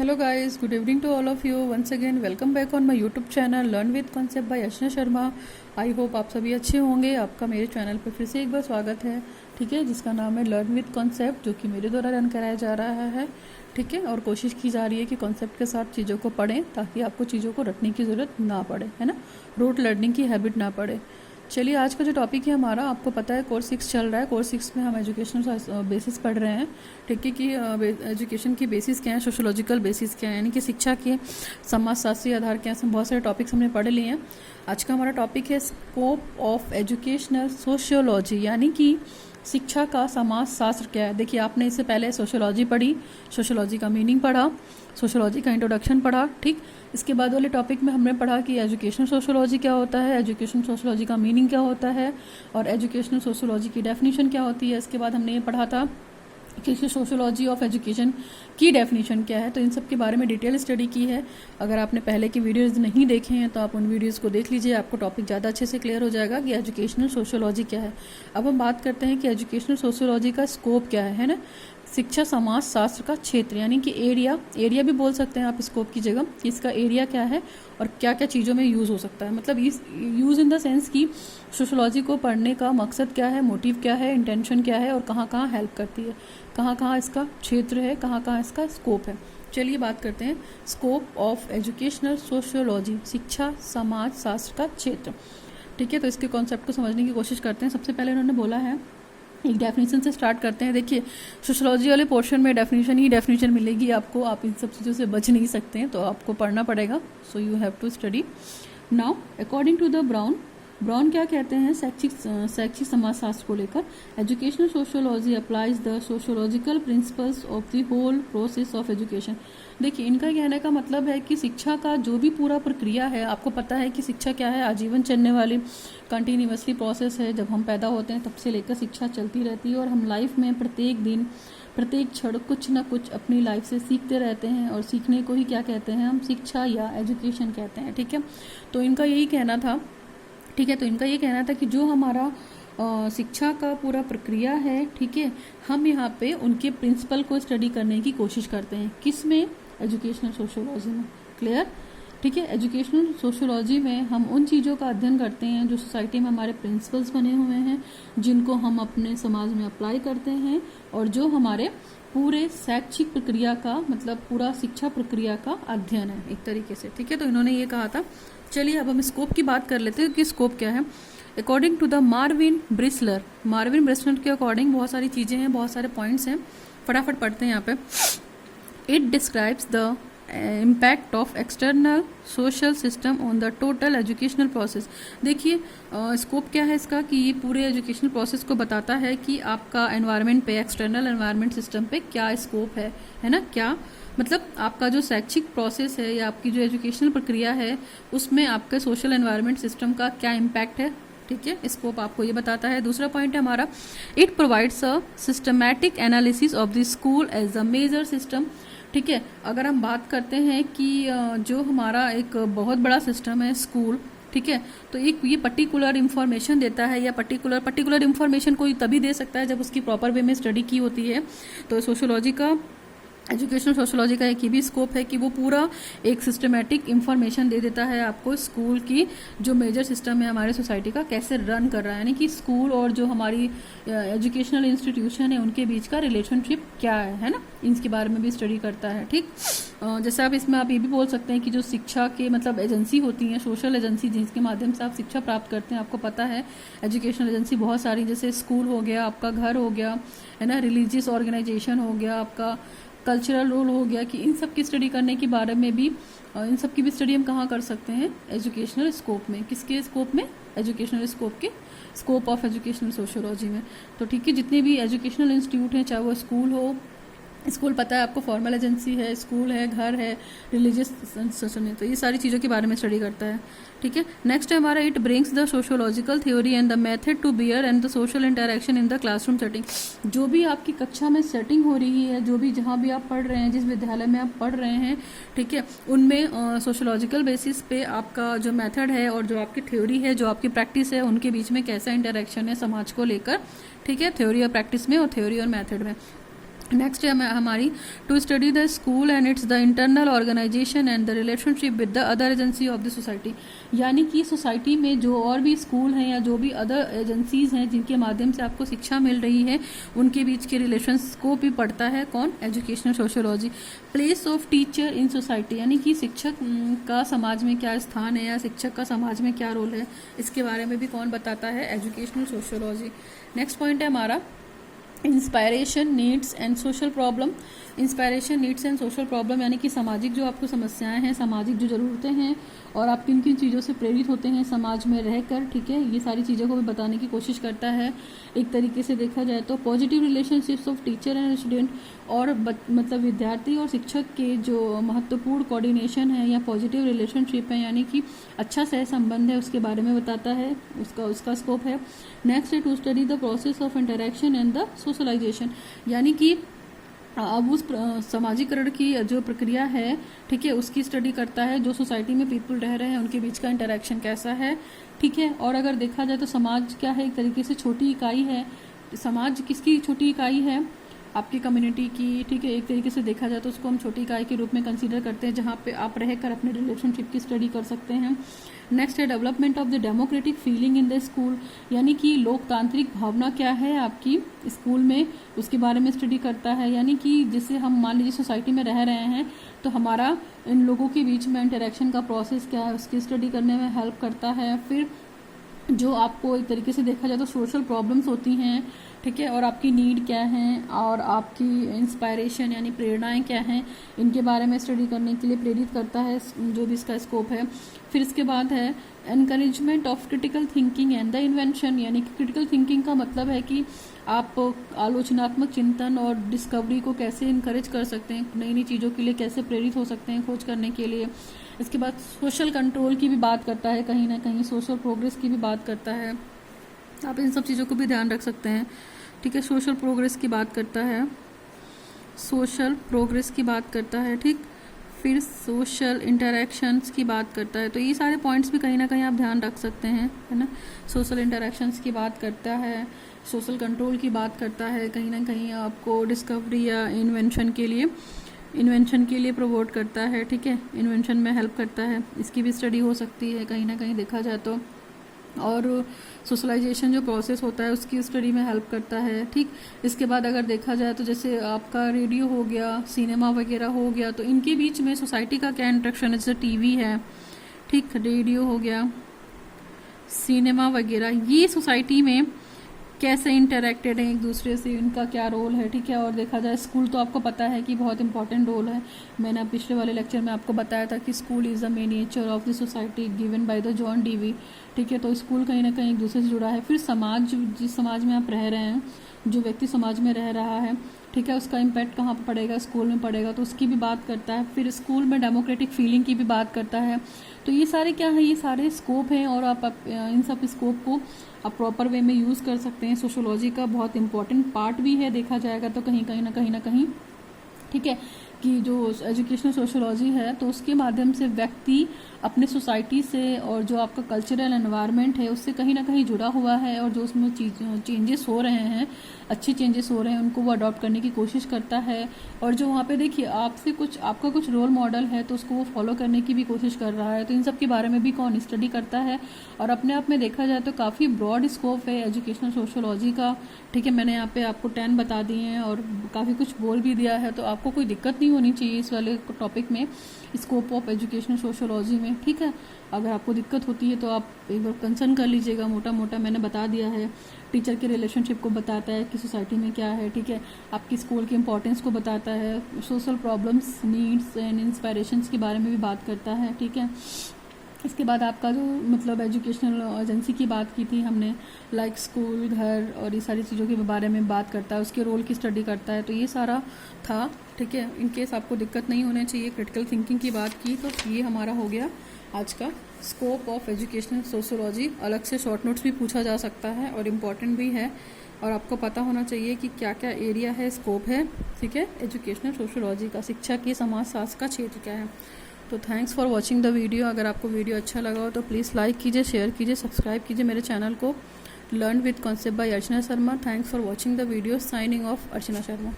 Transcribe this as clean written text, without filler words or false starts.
Hello guys, good evening to all of you. Once again, welcome back on my YouTube channel Learn with Concept by Archana Sharma. I hope आप सभी अच्छे होंगे. आपका मेरे channel पर फिर से एक बार स्वागत है, ठीक है, जिसका नाम है लर्न विद कॉन्सेप्ट, जो कि मेरे द्वारा रन कराया जा रहा है, ठीक है. और कोशिश की जा रही है कि कॉन्सेप्ट के साथ चीज़ों को पढ़ें ताकि आपको चीज़ों को रटने की ज़रूरत ना पड़े, है ना, रूट लर्निंग की हैबिट ना पड़े. चलिए, आज का जो टॉपिक है हमारा, आपको पता है कोर्स 6 चल रहा है. कोर्स 6 में हम एजुकेशनल बेसिस पढ़ रहे हैं, ठीक है, कि एजुकेशन की बेसिस क्या है, सोशोलॉजिकल बेसिस क्या है, यानी कि शिक्षा के समाजशास्त्री आधार क्या है. बहुत सारे टॉपिक्स हमने पढ़ लिए हैं. आज का हमारा टॉपिक है स्कोप ऑफ एजुकेशनल सोशियोलॉजी, यानी कि शिक्षा का समाजशास्त्र क्या है. देखिए, आपने इससे पहले सोशियोलॉजी पढ़ी, सोशियोलॉजी का मीनिंग पढ़ा, सोशियोलॉजी का इंट्रोडक्शन पढ़ा, ठीक. इसके बाद वाले टॉपिक में हमने पढ़ा कि एजुकेशनल सोशियोलॉजी क्या होता है, एजुकेशनल सोशियोलॉजी का मीनिंग क्या होता है और एजुकेशनल सोशियोलॉजी की डेफिनेशन क्या होती है. इसके बाद हमने ये पढ़ा था कि सोशियोलॉजी ऑफ एजुकेशन की डेफिनेशन क्या है. तो इन सब के बारे में डिटेल स्टडी की है. अगर आपने पहले की वीडियोस नहीं देखे हैं तो आप उन वीडियोस को देख लीजिए, आपको टॉपिक ज़्यादा अच्छे से क्लियर हो जाएगा कि एजुकेशनल सोशियोलॉजी क्या है. अब हम बात करते हैं कि एजुकेशनल सोशियोलॉजी का स्कोप क्या है ना. शिक्षा समाज शास्त्र का क्षेत्र, यानी कि एरिया भी बोल सकते हैं आप स्कोप की जगह, कि इसका एरिया क्या है और क्या क्या चीज़ों में यूज़ हो सकता है. मतलब इस यूज़ इन द सेंस कि सोशियोलॉजी को पढ़ने का मकसद क्या है, मोटिव क्या है, इंटेंशन क्या है और कहाँ कहाँ हेल्प करती है, कहाँ कहाँ इसका क्षेत्र है, कहाँ कहाँ इसका स्कोप है. चलिए बात करते हैं स्कोप ऑफ एजुकेशनल सोशियोलॉजी, शिक्षा समाज शास्त्र का क्षेत्र, ठीक है. तो इसके कॉन्सेप्ट को समझने की कोशिश करते हैं. सबसे पहले उन्होंने बोला है, एक डेफिनेशन से स्टार्ट करते हैं. देखिए, सोशियोलॉजी वाले पोर्शन में डेफिनेशन मिलेगी आपको. आप इन सब चीज़ों से बच नहीं सकते हैं, तो आपको पढ़ना पड़ेगा. So you have to study. Now according to the Brown क्या कहते हैं शैक्षिक समाजशास्त्र को लेकर, educational sociology applies the sociological principles of the whole process of education. देखिए, इनका कहने का मतलब है कि शिक्षा का जो भी पूरा प्रक्रिया है, आपको पता है कि शिक्षा क्या है, आजीवन चलने वाली कंटिन्यूसली प्रोसेस है. जब हम पैदा होते हैं तब से लेकर शिक्षा चलती रहती है और हम लाइफ में प्रत्येक दिन प्रत्येक क्षण कुछ ना कुछ अपनी लाइफ से सीखते रहते हैं. और सीखने को ही क्या कहते हैं हम, शिक्षा या एजुकेशन कहते हैं, ठीक है. तो इनका यही कहना था, ठीक है. तो इनका ये कहना था कि जो हमारा शिक्षा का पूरा प्रक्रिया है, ठीक है, हम यहाँ पे उनके प्रिंसिपल को स्टडी करने की कोशिश करते हैं. किस में, एजुकेशनल सोशियोलॉजी में. क्लियर, ठीक है. एजुकेशनल सोशियोलॉजी में हम उन चीज़ों का अध्ययन करते हैं जो सोसाइटी में हमारे प्रिंसिपल्स बने हुए हैं, जिनको हम अपने समाज में अप्लाई करते हैं और जो हमारे पूरे शैक्षिक प्रक्रिया का, मतलब पूरा शिक्षा प्रक्रिया का अध्ययन है एक तरीके से, ठीक है. तो इन्होंने ये कहा था. चलिए, अब हम स्कोप की बात कर लेते हैं कि स्कोप क्या है. अकॉर्डिंग टू द मार्विन ब्रिसलर के अकॉर्डिंग बहुत सारी चीज़ें हैं, बहुत सारे पॉइंट्स हैं, फटाफट पढ़ते हैं यहाँ पे. It describes the impact of external social system on the total educational process. देखिए, स्कोप क्या है इसका, कि ये पूरे एजुकेशनल प्रोसेस को बताता है कि आपका एनवायरनमेंट पे, एक्सटर्नल एनवायरनमेंट सिस्टम पे क्या स्कोप है ना. क्या मतलब, आपका जो शैक्षिक प्रोसेस है या आपकी जो एजुकेशनल प्रक्रिया है, उसमें आपके सोशल एनवायरनमेंट सिस्टम का क्या इम्पैक्ट है, ठीक है. स्कोप आपको ये बताता है. दूसरा पॉइंट है हमारा, it provides a systematic analysis of the school as a major system, ठीक है. अगर हम बात करते हैं कि जो हमारा एक बहुत बड़ा सिस्टम है स्कूल, ठीक है, तो एक ये पर्टिकुलर इन्फॉर्मेशन देता है, या पर्टिकुलर इन्फॉर्मेशन कोई तभी दे सकता है जब उसकी प्रॉपर वे में स्टडी की होती है. तो सोशियोलॉजी का, एजुकेशनल सोशियोलॉजी का एक ये भी स्कोप है कि वो पूरा एक सिस्टमेटिक इंफॉर्मेशन दे देता है आपको स्कूल की जो मेजर सिस्टम है हमारे सोसाइटी का, कैसे रन कर रहा है, यानी कि स्कूल और जो हमारी एजुकेशनल इंस्टीट्यूशन है उनके बीच का रिलेशनशिप क्या है ना, इनके बारे में भी स्टडी करता है, ठीक. जैसे आप इसमें आप ये भी बोल सकते हैं कि जो शिक्षा के मतलब एजेंसी होती हैं, सोशल एजेंसी, जिसके माध्यम से आप शिक्षा प्राप्त करते हैं, आपको पता है एजुकेशनल एजेंसी बहुत सारी, जैसे स्कूल हो गया, आपका घर हो गया, है ना, रिलीजियस ऑर्गेनाइजेशन हो गया, आपका कल्चरल रोल हो गया, कि इन सब की स्टडी करने के बारे में भी, इन सब की भी स्टडी हम कहाँ कर सकते हैं, एजुकेशनल स्कोप में. किसके स्कोप में, एजुकेशनल स्कोप के, स्कोप ऑफ एजुकेशनल सोशियोलॉजी में. तो ठीक है, जितने भी एजुकेशनल इंस्टीट्यूट हैं, चाहे वो स्कूल हो, स्कूल पता है आपको फॉर्मल एजेंसी है, स्कूल है, घर है, रिलीजियस इंस्टीट्यूशन है, तो ये सारी चीज़ों के बारे में स्टडी करता है, ठीक है. नेक्स्ट है हमारा, it brings the sociological theory and the method to bear and the social interaction in the classroom setting. जो भी आपकी कक्षा में सेटिंग हो रही है, जो भी जहाँ भी आप पढ़ रहे हैं, जिस विद्यालय में आप पढ़ रहे हैं, ठीक है, उनमें सोशियोलॉजिकल बेसिस पे आपका जो मेथड है और जो आपकी थ्योरी है, जो आपकी प्रैक्टिस है, उनके बीच में कैसा इंटरेक्शन है समाज को लेकर, ठीक है, थ्योरी और प्रैक्टिस में और थ्योरी और मेथड में. नेक्स्ट है हमारी to study the school and its the internal organisation and the relationship with the other agency of the society. यानी कि सोसाइटी में जो और भी स्कूल हैं या जो भी अदर एजेंसीज हैं जिनके माध्यम से आपको शिक्षा मिल रही है, उनके बीच के रिलेशंस को भी पढ़ता है कौन, educational sociology. Place of teacher in society, यानी कि शिक्षक का समाज में क्या स्थान है या शिक्षक का समाज में क्या रोल है, इसके बारे में भी कौन बताता है, एजुकेशनल सोशियोलॉजी। नेक्स्ट पॉइंट है हमारा inspiration, needs and social problem. Inspiration, needs and social problem यानी कि सामाजिक जो आपको समस्याएं हैं, सामाजिक जो ज़रूरतें हैं और आप किन किन चीज़ों से प्रेरित होते हैं समाज में रहकर, ठीक है, ये सारी चीज़ों को भी बताने की कोशिश करता है। एक तरीके से देखा जाए तो positive relationships of teacher and student, और मतलब विद्यार्थी और शिक्षक के जो महत्वपूर्ण कोऑर्डिनेशन है या पॉजिटिव रिलेशनशिप है यानी कि अच्छा सह संबंध है, उसके बारे में बताता है, उसका स्कोप है। नेक्स्ट है to study the process of interaction and the socialisation, यानी कि अब उस सामाजिकरण की जो प्रक्रिया है, ठीक है, उसकी स्टडी करता है। जो सोसाइटी में पीपल रह रहे हैं उनके बीच का इंटरेक्शन कैसा है, ठीक है। और अगर देखा जाए तो समाज क्या है, एक तरीके से छोटी इकाई है। समाज किसकी छोटी इकाई है, आपकी कम्युनिटी की, ठीक है। एक तरीके से देखा जाए तो उसको हम छोटी इकाई के रूप में कंसीडर करते हैं जहाँ पे आप रहकर अपने रिलेशनशिप की स्टडी कर सकते हैं। नेक्स्ट है development of the democratic feeling in the school, यानी कि लोकतांत्रिक भावना क्या है आपकी स्कूल में, उसके बारे में स्टडी करता है। यानी कि जैसे हम मान लीजिए सोसाइटी में रह रहे हैं तो हमारा इन लोगों के बीच में इंटरेक्शन का प्रोसेस क्या है, उसकी स्टडी करने में हेल्प करता है। फिर जो आपको एक तरीके से देखा जाए तो सोशल प्रॉब्लम्स होती हैं, ठीक है, और आपकी नीड क्या है और आपकी इंस्पायरेशन यानी प्रेरणाएं क्या हैं, इनके बारे में स्टडी करने के लिए प्रेरित करता है, जो भी इसका स्कोप है। फिर इसके बाद है encouragement of critical thinking and the invention, यानी कि क्रिटिकल थिंकिंग का मतलब है कि आप आलोचनात्मक चिंतन और डिस्कवरी को कैसे इनकरेज कर सकते हैं, नई नई चीज़ों के लिए कैसे प्रेरित हो सकते हैं खोज करने के लिए। इसके बाद सोशल कंट्रोल की भी बात करता है, कहीं ना कहीं सोशल प्रोग्रेस की भी बात करता है। आप इन सब चीज़ों को भी ध्यान रख सकते हैं, ठीक है। सोशल प्रोग्रेस की बात करता है, सोशल प्रोग्रेस की बात करता है, ठीक। फिर सोशल इंटरेक्शंस की बात करता है। तो ये सारे पॉइंट्स भी कहीं ना कहीं आप ध्यान रख सकते हैं, है ना। सोशल इंटरेक्शंस की बात करता है, सोशल कंट्रोल की बात करता है, कहीं ना कहीं आपको डिस्कवरी या इन्वेंशन के लिए प्रमोट करता है, ठीक है, इन्वेंशन में हेल्प करता है। इसकी भी स्टडी हो सकती है कहीं ना कहीं देखा जाए तो। और सोशलाइजेशन जो प्रोसेस होता है उसकी स्टडी में हेल्प करता है, ठीक। इसके बाद अगर देखा जाए तो जैसे आपका रेडियो हो गया, सिनेमा वगैरह हो गया, तो इनके बीच में सोसाइटी का क्या इंटरेक्शन है, जैसे टीवी है, ठीक, रेडियो हो गया, सिनेमा वगैरह, ये सोसाइटी में कैसे इंटरेक्टेड है एक दूसरे से, इनका क्या रोल है, ठीक है। और देखा जाए स्कूल तो आपको पता है कि बहुत इंपॉर्टेंट रोल है। मैंने पिछले वाले लेक्चर में आपको बताया था कि school is the miniature of the society given by the John Dewey, ठीक है। तो स्कूल कहीं ना कहीं एक दूसरे से जुड़ा है। फिर समाज, जिस समाज में आप रह रहे हैं, जो व्यक्ति समाज में रह रहा है, ठीक है, उसका इम्पैक्ट कहाँ पर पड़ेगा, स्कूल में पड़ेगा, तो उसकी भी बात करता है। फिर स्कूल में डेमोक्रेटिक फीलिंग की भी बात करता है। तो ये सारे क्या है, ये सारे स्कोप हैं और आप इन सब स्कोप को आप प्रॉपर वे में यूज़ कर सकते हैं। सोशोलॉजी का बहुत इंपॉर्टेंट पार्ट भी है देखा जाएगा तो कहीं ना कहीं, ठीक है, कि जो एजुकेशनल सोशोलॉजी है तो उसके माध्यम से व्यक्ति अपने सोसाइटी से और जो आपका कल्चरल एनवायरनमेंट है उससे कहीं ना कहीं जुड़ा हुआ है, और जो उसमें चेंजेस हो रहे हैं, अच्छे चेंजेस हो रहे हैं, उनको वो अडॉप्ट करने की कोशिश करता है। और जो वहाँ पे देखिए आपका कुछ रोल मॉडल है तो उसको वो फॉलो करने की भी कोशिश कर रहा है। तो इन सब के बारे में भी कौन स्टडी करता है। और अपने आप में देखा जाए तो काफ़ी ब्रॉड स्कोप है एजुकेशनल सोशोलॉजी का, ठीक है। मैंने यहाँ पे आपको 10 बता दिए हैं और काफ़ी कुछ बोल भी दिया है, तो आपको कोई दिक्कत नहीं होनी चाहिए इस वाले टॉपिक में, स्कोप ऑफ एजुकेशनल सोशोलॉजी में, ठीक है। अगर आपको दिक्कत होती है तो आप एक बार कंसर्न कर लीजिएगा। मोटा मोटा मैंने बता दिया है, टीचर के रिलेशनशिप को बताता है कि सोसाइटी में क्या है, ठीक है, आपकी स्कूल की इंपॉर्टेंस को बताता है, सोशल प्रॉब्लम्स, नीड्स एंड इंस्पायरेशंस के बारे में भी बात करता है, ठीक है। इसके बाद आपका जो मतलब एजुकेशनल एजेंसी की बात की थी हमने, लाइक स्कूल, घर और ये सारी चीज़ों के बारे में बात करता है, उसके रोल की स्टडी करता है। तो ये सारा था, ठीक है। इनकेस आपको दिक्कत नहीं होनी चाहिए, क्रिटिकल थिंकिंग की बात की, तो ये हमारा हो गया आज का स्कोप ऑफ एजुकेशनल सोशोलॉजी। अलग से शॉर्ट नोट्स भी पूछा जा सकता है और इम्पॉर्टेंट भी है, और आपको पता होना चाहिए कि क्या क्या एरिया है, स्कोप है, ठीक है, एजुकेशनल सोशोलॉजी का, शिक्षा की समाजशास्त्र का क्षेत्र क्या है। तो thanks for watching the video. अगर आपको वीडियो अच्छा लगा हो तो प्लीज़ लाइक कीजिए, शेयर कीजिए, सब्सक्राइब कीजिए मेरे चैनल को learn with concept bye Archana Sharma. Thanks for watching the video. Signing off Archana Sharma.